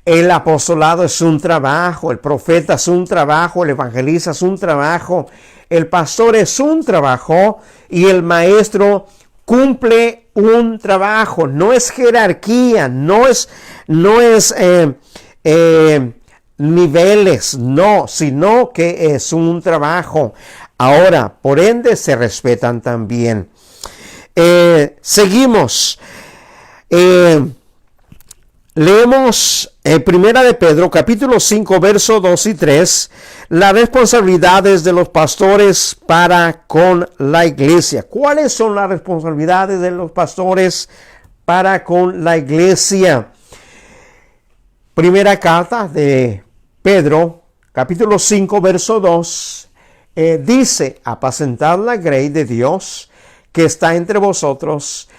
El apostolado es un trabajo, el profeta es un trabajo, el evangelista es un trabajo, el pastor es un trabajo y el maestro cumple un trabajo. No es jerarquía, no es niveles, no, sino que es un trabajo. Ahora, por ende, se respetan también. Seguimos. Leemos Primera de Pedro, capítulo 5, verso 2 y 3, las responsabilidades de los pastores para con la iglesia. ¿Cuáles son las responsabilidades de los pastores para con la iglesia? Primera carta de Pedro, capítulo 5, verso 2, dice, apacentad la grey de Dios que está entre vosotros,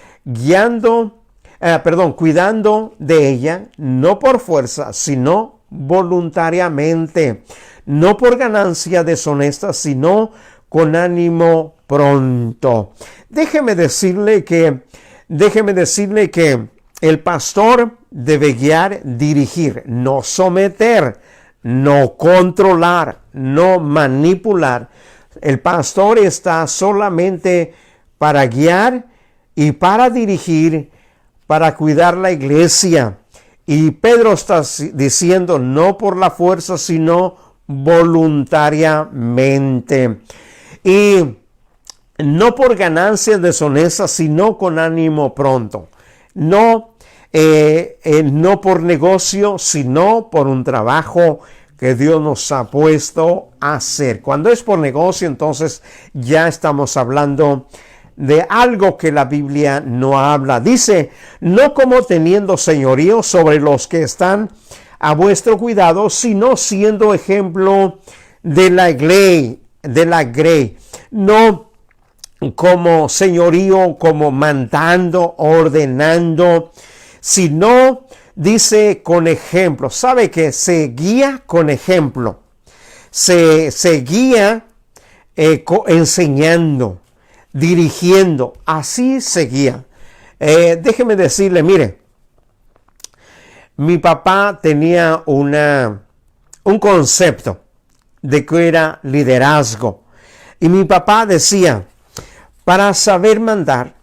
cuidando de ella, no por fuerza, sino voluntariamente, no por ganancia deshonesta, sino con ánimo pronto. Déjeme decirle que el pastor debe guiar, dirigir, no someter, no controlar, no manipular. El pastor está solamente para guiar y para dirigir, para cuidar la iglesia. Y Pedro está diciendo no por la fuerza, sino voluntariamente. Y no por ganancias deshonestas, sino con ánimo pronto. No por negocio, sino por un trabajo que Dios nos ha puesto a hacer. Cuando es por negocio, entonces ya estamos hablando de algo que la Biblia no habla. Dice, no como teniendo señorío sobre los que están a vuestro cuidado, sino siendo ejemplo de la grey. No como señorío, como mandando, ordenando, sino, dice, con ejemplo. ¿Sabe que se guía con ejemplo? Se guía enseñando, dirigiendo, así se guía. Déjeme decirle, mire, mi papá tenía un concepto de que era liderazgo. Y mi papá decía, para saber mandar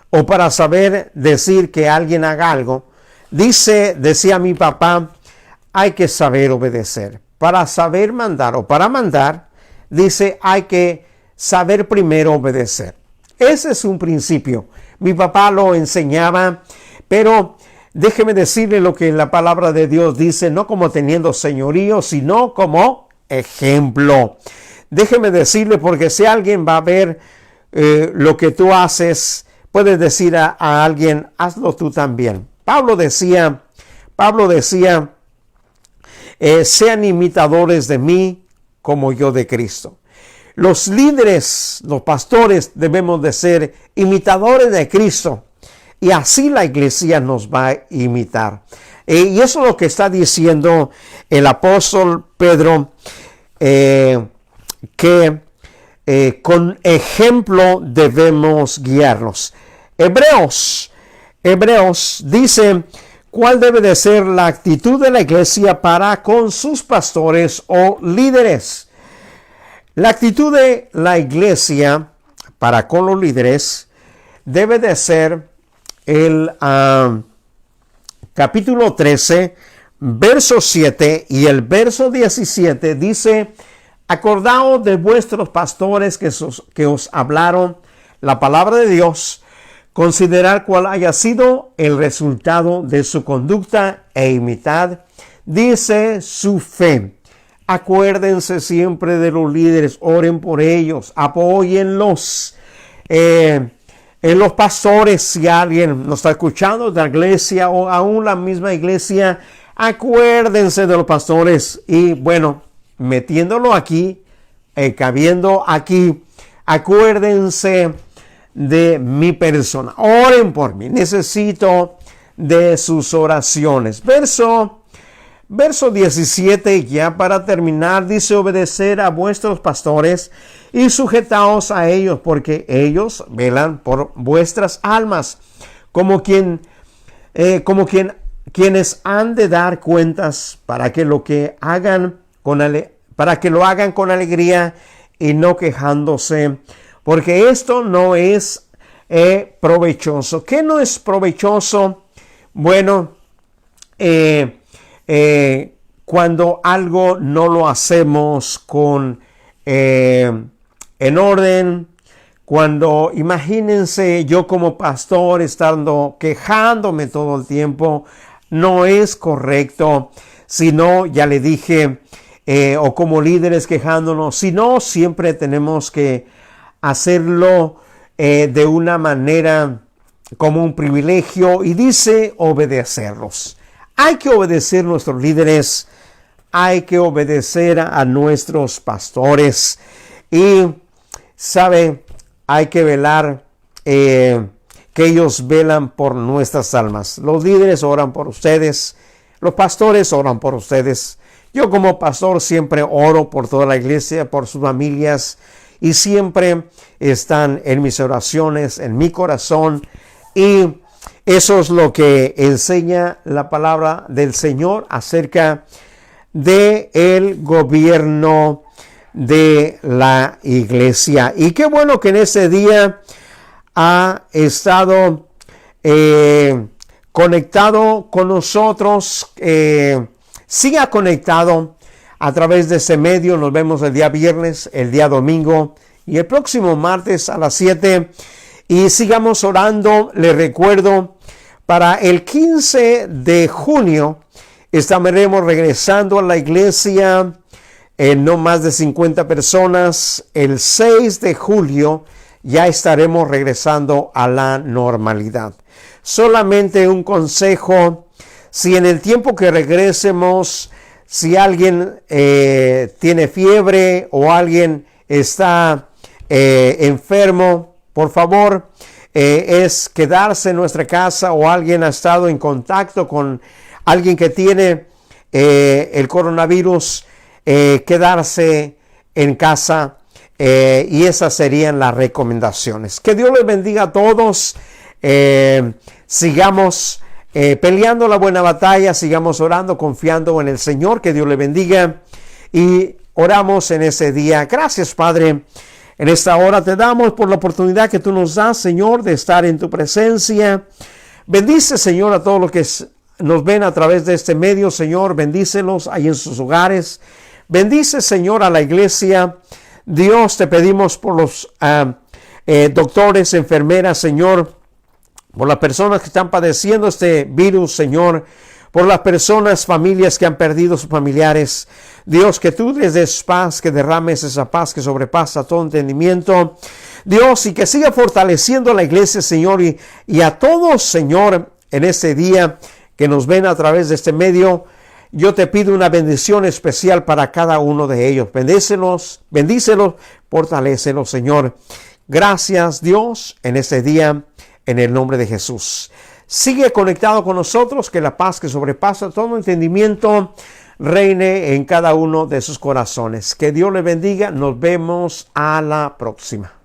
o para saber decir que alguien haga algo, decía mi papá, hay que saber obedecer. Para saber mandar o para mandar, dice, hay que saber primero obedecer. Ese es un principio. Mi papá lo enseñaba, Pero déjeme decirle lo que la palabra de Dios dice, no como teniendo señorío, sino como ejemplo. Déjeme decirle, porque si alguien va a ver lo que tú haces, puedes decir a alguien, hazlo tú también. Pablo decía, sean imitadores de mí como yo de Cristo. Los líderes, los pastores debemos de ser imitadores de Cristo. Y así la iglesia nos va a imitar. Y eso es lo que está diciendo el apóstol Pedro, que con ejemplo debemos guiarnos. Hebreos dice cuál debe de ser la actitud de la iglesia para con sus pastores o líderes. La actitud de la iglesia para con los líderes debe de ser el capítulo 13, verso 7 y el verso 17 dice: acordaos de vuestros pastores que os hablaron la palabra de Dios, considerar cuál haya sido el resultado de su conducta e imitad, dice, su fe. Acuérdense siempre de los líderes, oren por ellos, apóyenlos. En los pastores, si alguien nos está escuchando de la iglesia o aún la misma iglesia, acuérdense de los pastores. Y bueno, metiéndolo aquí, cabiendo aquí, acuérdense de mi persona. Oren por mí, necesito de sus oraciones. Verso 17, ya para terminar, dice: obedecer a vuestros pastores y sujetaos a ellos, porque ellos velan por vuestras almas, como quienes han de dar cuentas, para que lo hagan con alegría y no quejándose, porque esto no es provechoso. ¿Qué no es provechoso? Bueno, cuando algo no lo hacemos con en orden, cuando imagínense yo como pastor estando quejándome todo el tiempo, no es correcto. Sino, ya le dije, o como líderes quejándonos, sino siempre tenemos que hacerlo de una manera como un privilegio, y dice obedecerlos. Hay que obedecer a nuestros líderes, hay que obedecer a nuestros pastores, y hay que velar, que ellos velan por nuestras almas. Los líderes oran por ustedes, los pastores oran por ustedes. Yo como pastor siempre oro por toda la iglesia, por sus familias, y siempre están en mis oraciones, en mi corazón, y eso es lo que enseña la palabra del Señor acerca de el gobierno de la iglesia. Y qué bueno que en ese día ha estado conectado con nosotros, siga conectado a través de ese medio. Nos vemos el día viernes, el día domingo y el próximo martes a las 7. Y sigamos orando. Les recuerdo, para el 15 de junio estaremos regresando a la iglesia en no más de 50 personas. El 6 de julio ya estaremos regresando a la normalidad. Solamente un consejo: si en el tiempo que regresemos, si alguien tiene fiebre o alguien está enfermo, por favor, es quedarse en nuestra casa, o alguien ha estado en contacto con alguien que tiene el coronavirus, quedarse en casa, y esas serían las recomendaciones. Que Dios les bendiga a todos. Sigamos peleando la buena batalla, sigamos orando, confiando en el Señor. Que Dios les bendiga, y oramos en ese día. Gracias, Padre. En esta hora te damos por la oportunidad que tú nos das, Señor, de estar en tu presencia. Bendice, Señor, a todos los que nos ven a través de este medio, Señor. Bendícelos ahí en sus hogares. Bendice, Señor, a la iglesia. Dios, te pedimos por los doctores, enfermeras, Señor. por las personas que están padeciendo este virus, Señor, por las personas, familias que han perdido sus familiares. Dios, que tú les des paz, que derrames esa paz que sobrepasa todo entendimiento. Dios, y que siga fortaleciendo a la iglesia, Señor, y a todos, Señor, en este día que nos ven a través de este medio. Yo te pido una bendición especial para cada uno de ellos. Bendícelos, fortalécelos, Señor. Gracias, Dios, en este día, en el nombre de Jesús. Sigue conectado con nosotros, que la paz que sobrepasa todo entendimiento reine en cada uno de sus corazones. Que Dios le bendiga. Nos vemos a la próxima.